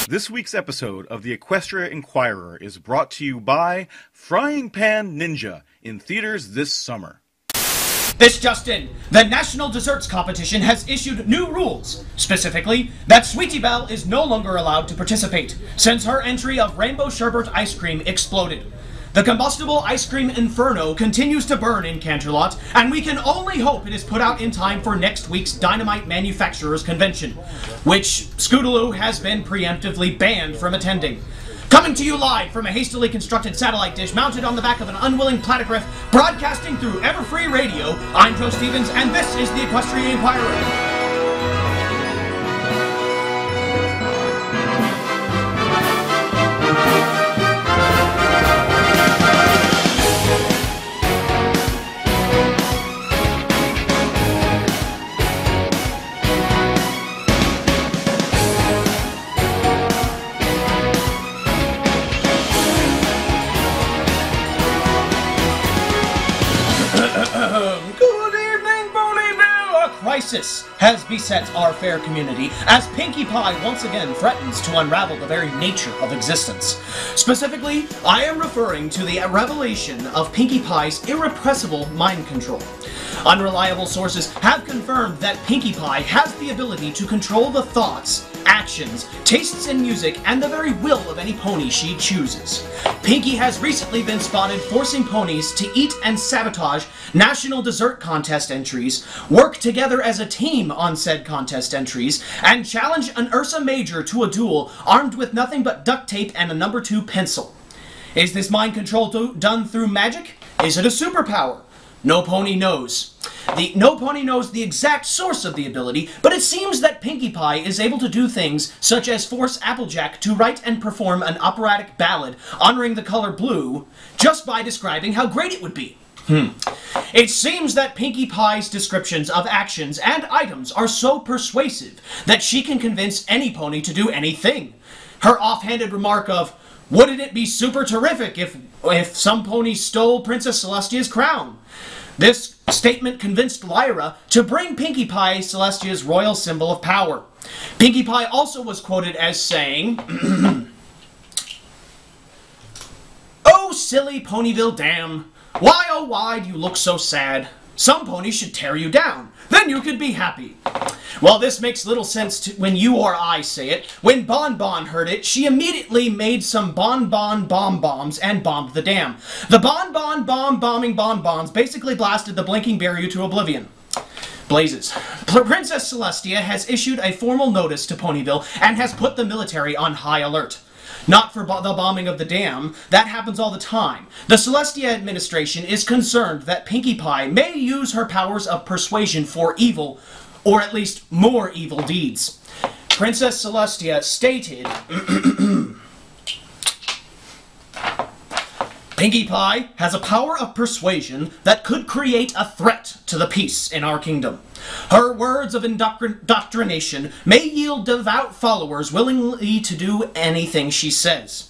This week's episode of the Equestria Inquirer is brought to you by Frying Pan Ninja in theaters this summer. This just in, the National Desserts Competition has issued new rules. Specifically, that Sweetie Belle is no longer allowed to participate, since her entry of Rainbow Sherbet ice cream exploded. The combustible ice cream inferno continues to burn in Canterlot, and we can only hope it is put out in time for next week's Dynamite Manufacturers Convention, which Scootaloo has been preemptively banned from attending. Coming to you live from a hastily constructed satellite dish mounted on the back of an unwilling platograph, broadcasting through EverFreeRadio, I'm Joe Stevens, and this is the Equestria Inquirer. Crisis has beset our fair community as Pinkie Pie once again threatens to unravel the very nature of existence. Specifically, I am referring to the revelation of Pinkie Pie's irrepressible mind control. Unreliable sources have confirmed that Pinkie Pie has the ability to control the thoughts, actions, tastes in music, and the very will of any pony she chooses. Pinkie has recently been spotted forcing ponies to eat and sabotage National Dessert Contest entries, work together as a team on said contest entries, and challenge an Ursa Major to a duel armed with nothing but duct tape and a number 2 pencil. Is this mind control done through magic? Is it a superpower? No pony knows. No pony knows the exact source of the ability, but it seems that Pinkie Pie is able to do things such as force Applejack to write and perform an operatic ballad honoring the color blue just by describing how great it would be. It seems that Pinkie Pie's descriptions of actions and items are so persuasive that she can convince any pony to do anything. Her offhanded remark of, "Wouldn't it be super terrific if some pony stole Princess Celestia's crown?" This statement convinced Lyra to bring Pinkie Pie Celestia's royal symbol of power. Pinkie Pie also was quoted as saying, "Oh, silly Ponyville dam. Why, oh, why do you look so sad? Some ponies should tear you down. Then you could be happy." Well, this makes little sense when you or I say it. When Bon Bon heard it, she immediately made some Bon Bon bomb bombs and bombed the dam. The Bon Bon bomb bombing bonbons basically blasted the blinking barrier to oblivion. Blazes. Princess Celestia has issued a formal notice to Ponyville and has put the military on high alert. Not for the bombing of the dam. That happens all the time. The Celestia administration is concerned that Pinkie Pie may use her powers of persuasion for evil, or at least more evil deeds. Princess Celestia stated, "Pinkie Pie has a power of persuasion that could create a threat to the peace in our kingdom. Her words of indoctrination may yield devout followers willingly to do anything she says."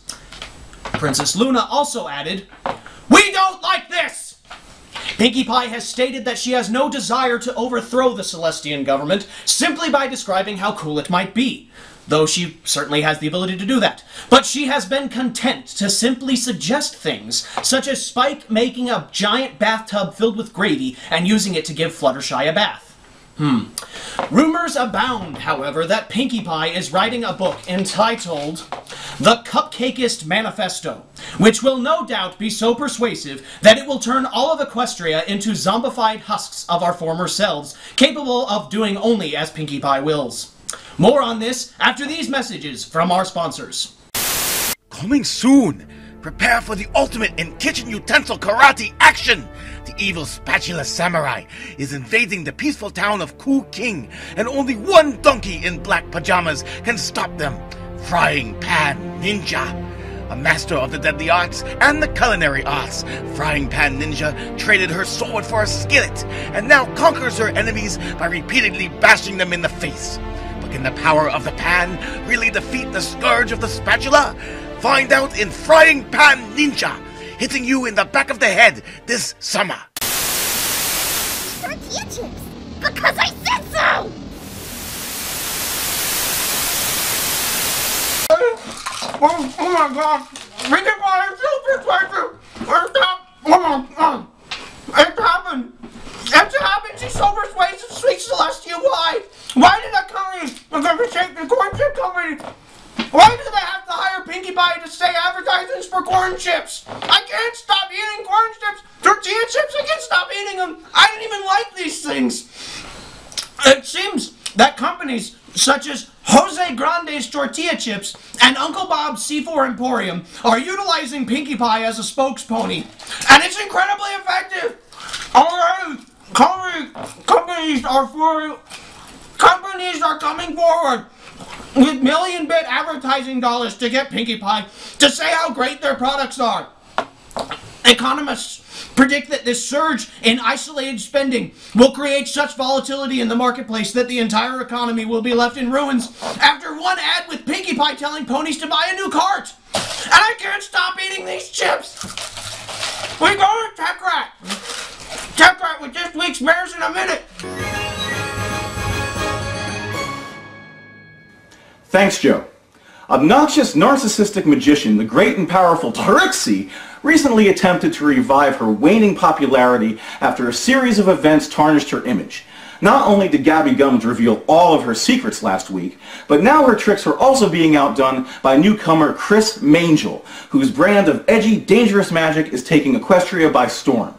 Princess Luna also added, "We don't like this!" Pinkie Pie has stated that she has no desire to overthrow the Celestian government simply by describing how cool it might be, though she certainly has the ability to do that. But she has been content to simply suggest things, such as Spike making a giant bathtub filled with gravy and using it to give Fluttershy a bath. Rumors abound, however, that Pinkie Pie is writing a book entitled The Cupcakeist Manifesto, which will no doubt be so persuasive that it will turn all of Equestria into zombified husks of our former selves, capable of doing only as Pinkie Pie wills. More on this after these messages from our sponsors. Coming soon! Prepare for the ultimate in kitchen utensil karate action! The evil spatula samurai is invading the peaceful town of Ku King, and only one donkey in black pajamas can stop them. Frying Pan Ninja. A master of the deadly arts and the culinary arts, Frying Pan Ninja traded her sword for a skillet, and now conquers her enemies by repeatedly bashing them in the face. But can the power of the pan really defeat the scourge of the spatula? Find out in Frying Pan Ninja, hitting you in the back of the head this summer. Tortilla chips, because I said so! my god! Pinkie Pie is so persuasive! It's happened! It's happened! She's so persuasive, sweet Celestia! Why? Why did that company, the corn chip company, why do they have to hire Pinkie Pie to say advertisements for corn chips? I can't stop eating corn chips! Tortilla chips, I can't stop eating them! I didn't even like these things! It seems that companies such as Jose Grande's Tortilla Chips and Uncle Bob's C4 Emporium are utilizing Pinkie Pie as a spokespony. And it's incredibly effective! Alright, companies are coming forward with million-bit advertising dollars to get Pinkie Pie to say how great their products are. Economists predict that this surge in isolated spending will create such volatility in the marketplace that the entire economy will be left in ruins after one ad with Pinkie Pie telling ponies to buy a new cart. And I can't stop eating these chips. We go to Tech Rat. Tech Rat with this week's Bears in a minute. Thanks, Joe. Obnoxious, narcissistic magician, the great and powerful Trixie, recently attempted to revive her waning popularity after a series of events tarnished her image. Not only did Gabby Gums reveal all of her secrets last week, but now her tricks are also being outdone by newcomer Chris Mangel, whose brand of edgy, dangerous magic is taking Equestria by storm.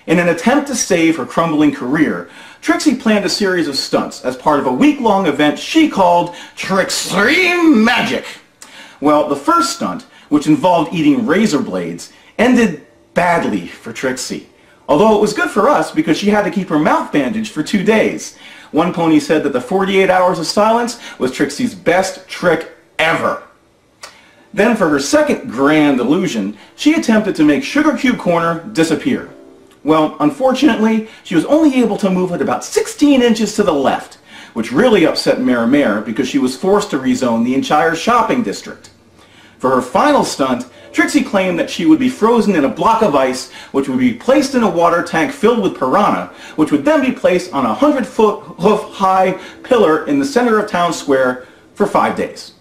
In an attempt to save her crumbling career, Trixie planned a series of stunts as part of a week-long event she called Trixtreme Magic. Well, the first stunt, which involved eating razor blades, ended badly for Trixie. Although it was good for us because she had to keep her mouth bandaged for 2 days. One pony said that the 48 hours of silence was Trixie's best trick ever. Then for her second grand illusion, she attempted to make Sugar Cube Corner disappear. Well, unfortunately, she was only able to move it about 16 inches to the left, which really upset Mare because she was forced to rezone the entire shopping district. For her final stunt, Trixie claimed that she would be frozen in a block of ice, which would be placed in a water tank filled with piranha, which would then be placed on a 100-foot-high pillar in the center of town square for 5 days.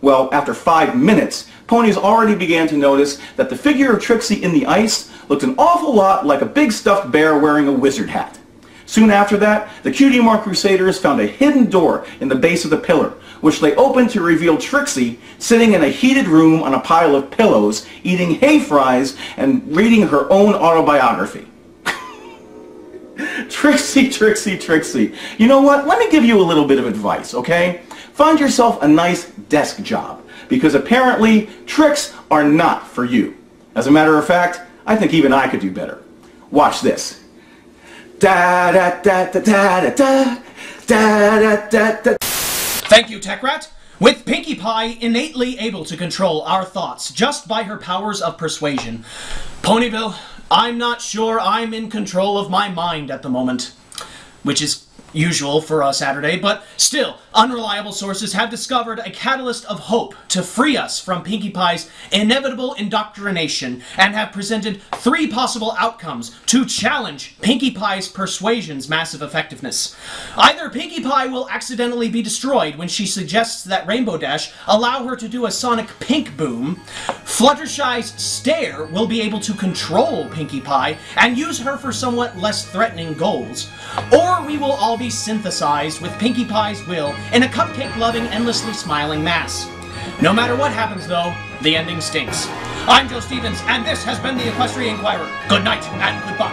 Well, after 5 minutes, ponies already began to notice that the figure of Trixie in the ice looked an awful lot like a big stuffed bear wearing a wizard hat. Soon after that, the Cutie Mark Crusaders found a hidden door in the base of the pillar, which they opened to reveal Trixie sitting in a heated room on a pile of pillows, eating hay fries and reading her own autobiography. Trixie, Trixie, Trixie. You know what? Let me give you a little bit of advice, okay? Find yourself a nice desk job, because apparently tricks are not for you. As a matter of fact, I think even I could do better. Watch this. Da da da da da da da da da da. Thank you, Tech Rat. With Pinkie Pie innately able to control our thoughts just by her powers of persuasion, Ponyville, I'm not sure I'm in control of my mind at the moment, which is usual for a Saturday, but still, unreliable sources have discovered a catalyst of hope to free us from Pinkie Pie's inevitable indoctrination and have presented 3 possible outcomes to challenge Pinkie Pie's persuasion's massive effectiveness. Either Pinkie Pie will accidentally be destroyed when she suggests that Rainbow Dash allow her to do a sonic pink boom, Fluttershy's stare will be able to control Pinkie Pie and use her for somewhat less threatening goals, or we will all be synthesized with Pinkie Pie's will in a cupcake-loving, endlessly smiling mass. No matter what happens, though, the ending stinks. I'm Joe Stevens, and this has been the Equestria Inquirer. Good night, and good luck.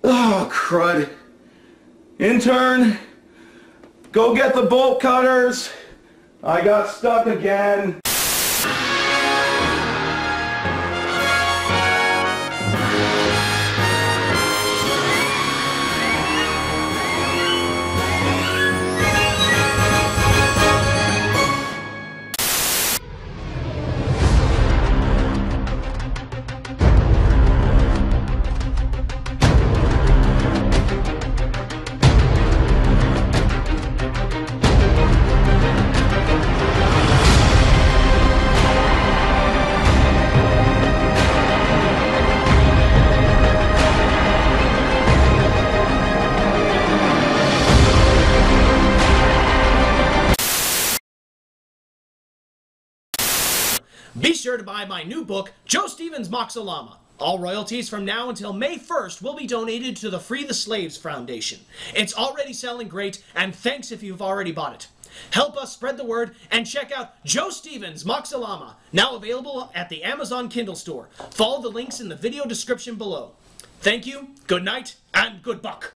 Oh, crud. Intern, go get the bolt cutters. I got stuck again. Be sure to buy my new book, Joe Stevens Moxalama. All royalties from now until May 1st will be donated to the Free the Slaves Foundation. It's already selling great, and thanks if you've already bought it. Help us spread the word and check out Joe Stevens Moxalama, now available at the Amazon Kindle store. Follow the links in the video description below. Thank you, good night, and good buck.